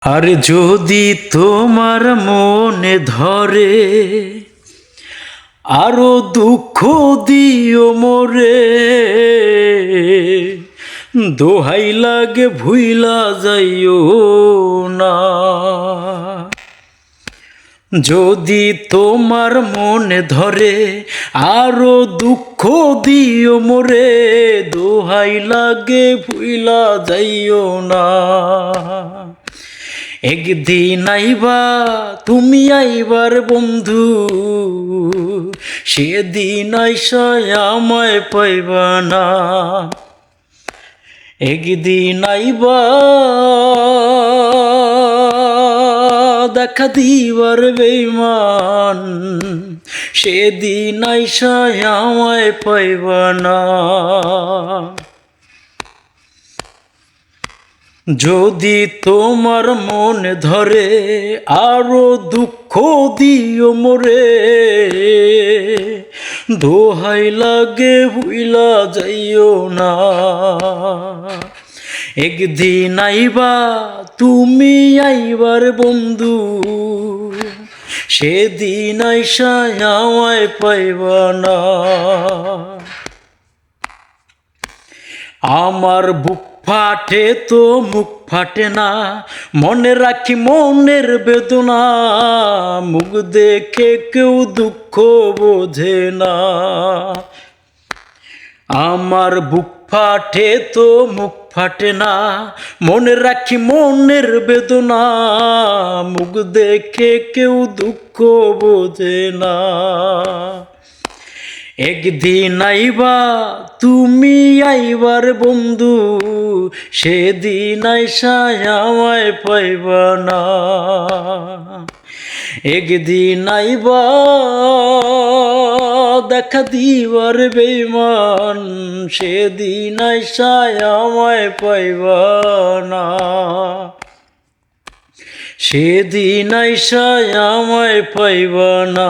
আর যদি তোমার মনে ধরে আরো দুঃখ দিও মোরে, দোহাই লাগে ভুইলা যাইও না। যদি তোমার মনে ধরে আরো দুঃখ দিও মোরে, দোহাই লাগে ভুইলা যাইও না। একদিন আইবা তুমি আইবার বন্ধু, সেদিন আইসায় আমায় পাইবা না। একদিন আইবা দেখা দিবার বেঈমান, সেদিন আইসায় আমায় পাইবা না। যদি তোমার মনে ধরে আরো দুঃখ দিও মোরে, দোহাই লাগে ভুইলা যাইও না। একদিন আইবা তুমি আইবার বন্ধু, সেদিন আইসায় আমায় পাইবা না। আমার বুক ফাটে তো মুখ ফাটে না, মনে রাখি মনের বেদনা, মুখ দেখে কেউ দুঃখ বোঝে না। আমার বুক ফাটে তো মুখ ফাটে না, মনে রাখি মনের বেদনা, মুখ দেখে কেউ দুঃখ বোঝে না। একদিন আইবা তুমি আইবার বন্ধু, সেদিন আইসায় আমায় পাইবা না। একদিন আইবা দেখা দিবার বেঈমান, সেদিন আইসায় আমায় পাইবা না। সেদিন আইসায় আমায় পাইবা না।